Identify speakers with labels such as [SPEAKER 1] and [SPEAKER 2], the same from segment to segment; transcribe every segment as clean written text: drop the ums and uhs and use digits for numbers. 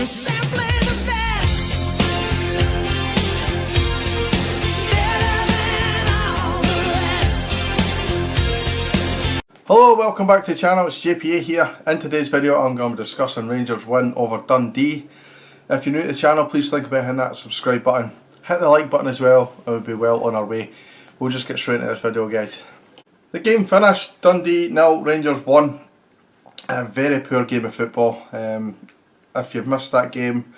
[SPEAKER 1] You're simply the best. Better than all the rest.
[SPEAKER 2] Hello, welcome back to the channel, it's JPA here. In today's video I'm going to be discussing Rangers' win over Dundee. If you're new to the channel, please think about hitting that subscribe button. Hit the like button as well, and we'll be well on our way. We'll just get straight into this video, guys. The game finished, Dundee 0, Rangers 1. A very poor game of football. If you've missed that game,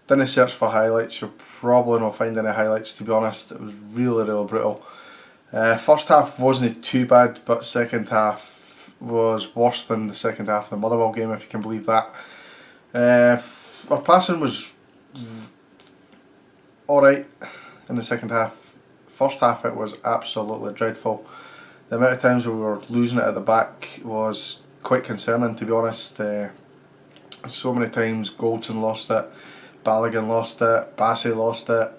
[SPEAKER 2] didn't search for highlights. You'll probably not find any highlights, to be honest. It was really brutal. First half wasn't too bad, but second half was worse than the second half of the Motherwell game, if you can believe that. Our passing was alright in the second half. First half it was absolutely dreadful. The amount of times we were losing it at the back was quite concerning, to be honest. So many times Goldson lost it, Balogun lost it, Bassey lost it,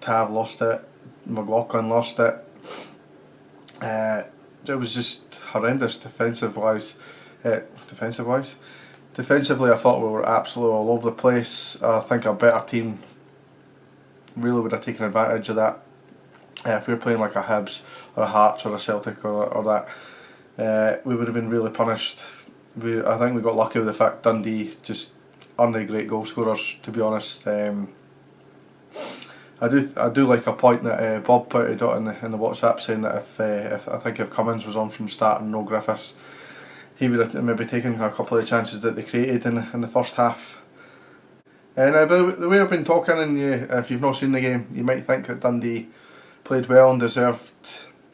[SPEAKER 2] Tav lost it, McLaughlin lost it. It was just horrendous defensive-wise. Defensively, I thought we were absolutely all over the place. I think a better team really would have taken advantage of that. If we were playing like a Hibs or a Hearts or a Celtic or that, we would have been really punished. I think we got lucky with the fact Dundee just aren't they great goal scorers, to be honest. I do like a point that Bob put out in the WhatsApp, saying that if Cummins was on from the start and no Griffiths, he would have maybe taken a couple of the chances that they created in the first half. And the way I've been talking, and if you've not seen the game, you might think that Dundee played well and deserved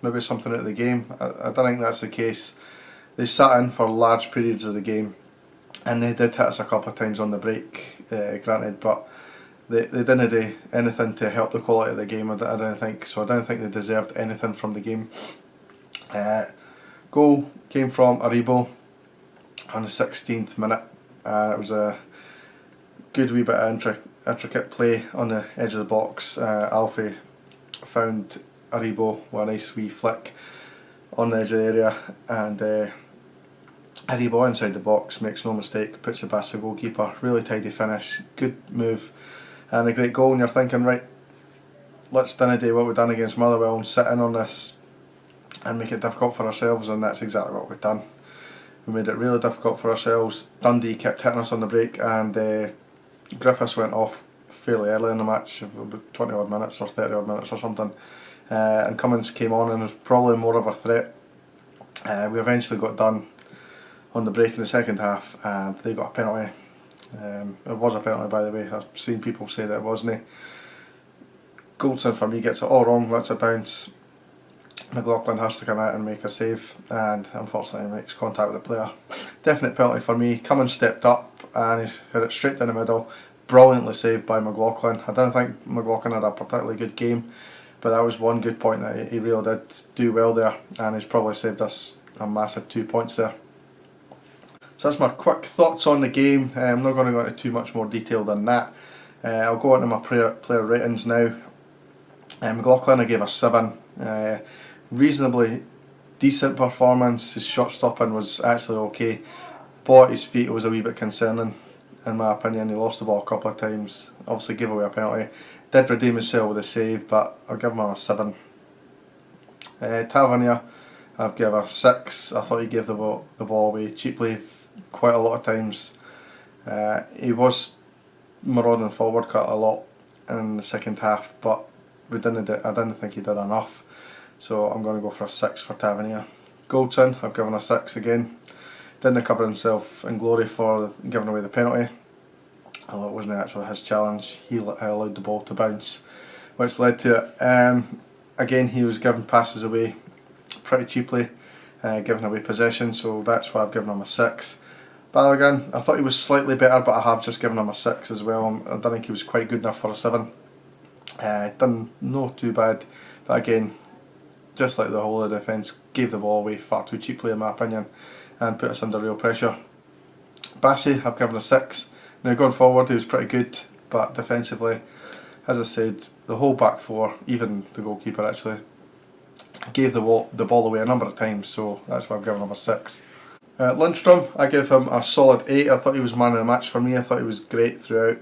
[SPEAKER 2] maybe something out of the game. I don't think that's the case. They sat in for large periods of the game, and they did hit us a couple of times on the break, granted, but they didn't do anything to help the quality of the game. I don't think so. I don't think they deserved anything from the game. Goal came from Aribo on the 16th minute. It was a good wee bit of intricate play on the edge of the box. Alfie found Aribo with a nice wee flick on the edge of the area, and Aribo inside the box, makes no mistake, puts it past the goalkeeper. Really tidy finish, good move, and a great goal. And you're thinking, right, let's do what we've done against Motherwell and sit in on this and make it difficult for ourselves, and that's exactly what we've done. We made it really difficult for ourselves. Dundee kept hitting us on the break, and Griffiths went off fairly early in the match, about 20 odd minutes or 30 odd minutes or something, and Cummins came on and was probably more of a threat. We eventually got done on the break in the second half, and they got a penalty. It was a penalty, by the way. I've seen people say that it wasn't. Goldson for me gets it all wrong, lets it bounce. McLaughlin has to come out and make a save, and unfortunately makes contact with the player. Definite penalty for me. Cummins stepped up and he hit it straight down the middle. Brilliantly saved by McLaughlin. I don't think McLaughlin had a particularly good game, but that was one good point that he really did do well there, and he's probably saved us a massive 2 points there. So that's my quick thoughts on the game. I'm not going to go into too much more detail than that. I'll go into my player ratings now. McLaughlin, I gave a 7. Reasonably decent performance. His shot stopping was actually okay, but his feet was a wee bit concerning in my opinion. He lost the ball a couple of times, obviously gave away a penalty, did redeem himself with a save, but I'll give him a 7. Tavernier, I've given a 6. I thought he gave the ball away cheaply quite a lot of times. He was marauding forward quite a lot in the second half, but I didn't think he did enough. So I'm going to go for a 6 for Tavernier. Goldson, I've given a 6 again. Didn't cover himself in glory for giving away the penalty, although it wasn't actually his challenge. He allowed the ball to bounce, which led to it. Again, he was giving passes away pretty cheaply, giving away possession, so that's why I've given him a 6. Balogun, I thought he was slightly better, but I have just given him a 6 as well. I don't think he was quite good enough for a 7. Done not too bad, but again, just like the whole of the defence, gave the ball away far too cheaply in my opinion and put us under real pressure. Bassey, I've given a 6. Now going forward he was pretty good, but defensively, as I said, the whole back four, even the goalkeeper actually, gave the ball away a number of times, so that's why I've given him a 6. Lundstrom, I gave him a solid 8. I thought he was man of the match for me. I thought he was great throughout.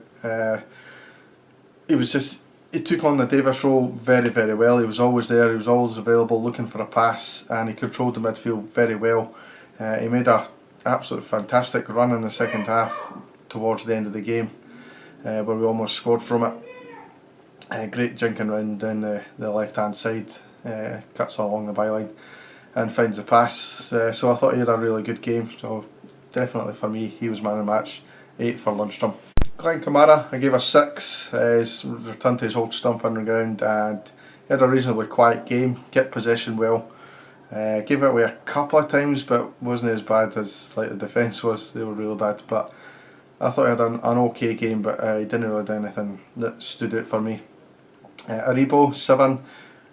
[SPEAKER 2] He took on the Davis role very, very well. He was always there, he was always available, looking for a pass, and he controlled the midfield very well. He made a absolute fantastic run in the second half towards the end of the game, where we almost scored from it. Great jinking round down the left hand side, cuts along the byline and finds the pass. So I thought he had a really good game. So definitely for me, he was man of the match. 8 for lunchtime. Glenn Camara, I gave a 6. He's returned to his old stomping ground and he had a reasonably quiet game, kept possession well. Gave it away a couple of times, but wasn't as bad as like the defence was. They were really bad, but I thought he had an okay game, but he didn't really do anything that stood out for me. Aribo, 7.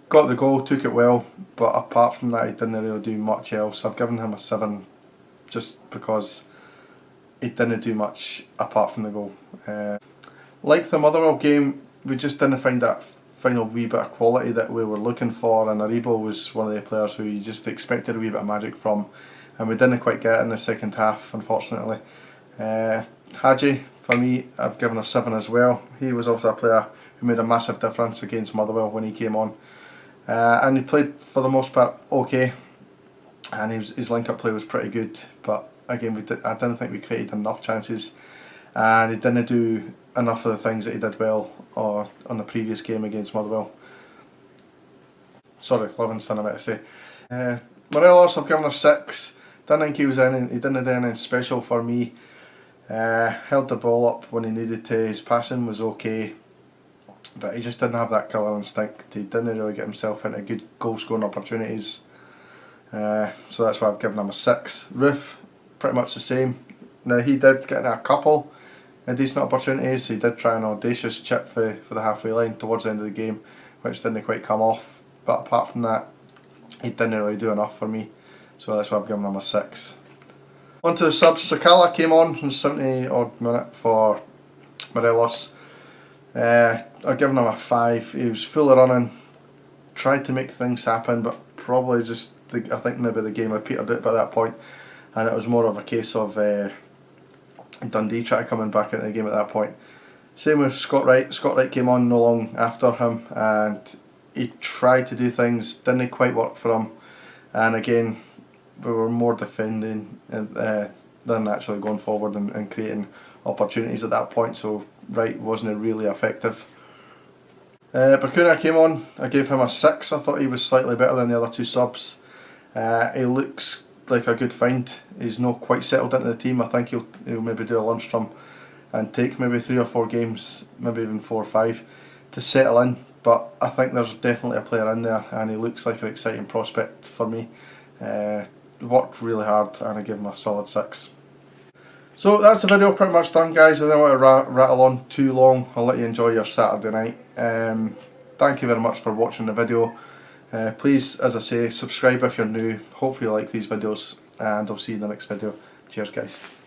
[SPEAKER 2] Got the goal, took it well, but apart from that he didn't really do much else. I've given him a 7 just because he didn't do much apart from the goal. Like the Motherwell game, we just didn't find that final wee bit of quality that we were looking for, and Aribo was one of the players who you just expected a wee bit of magic from, and we didn't quite get it in the second half, unfortunately. Hajji, for me, I've given a 7 as well. He was also a player who made a massive difference against Motherwell when he came on. And he played for the most part okay, and his link-up play was pretty good, but again I didn't think we created enough chances, and he didn't do enough of the things that he did well on the previous game against Motherwell. Sorry, Livingston I meant to say. Morelos, I've given a 6. Didn't think he didn't do anything special for me. Held the ball up when he needed to, his passing was okay, but he just didn't have that killer instinct. He didn't really get himself into good goal scoring opportunities. So that's why I've given him a 6. Roof, pretty much the same. Now he did get into a couple of decent opportunities. He did try an audacious chip for the halfway line towards the end of the game, which didn't quite come off, but apart from that he didn't really do enough for me, so that's why I've given him a 6. On to the subs. Sakala came on in 70 odd minute for Morelos. I've given him a 5. He was full of running, tried to make things happen, but probably just I think maybe the game had petered out by that point, and it was more of a case of Dundee trying to come in back into the game at that point. Same with Scott Wright. Scott Wright came on no long after him, and he tried to do things, didn't quite work for him, and again we were more defending than actually going forward and creating opportunities at that point, so Wright wasn't really effective. Bakuna came on, I gave him a 6. I thought he was slightly better than the other 2 subs. He looks like a good find. He's not quite settled into the team. I think he'll maybe do a lunchtime and take maybe 3 or 4 games, maybe even 4 or 5 to settle in, but I think there's definitely a player in there and he looks like an exciting prospect for me. Worked really hard and I give him a solid 6. So that's the video pretty much done, guys. I don't want to rattle on too long. I'll let you enjoy your Saturday night. Thank you very much for watching the video. Please, as I say, subscribe if you're new. Hopefully you like these videos, and I'll see you in the next video. Cheers, guys.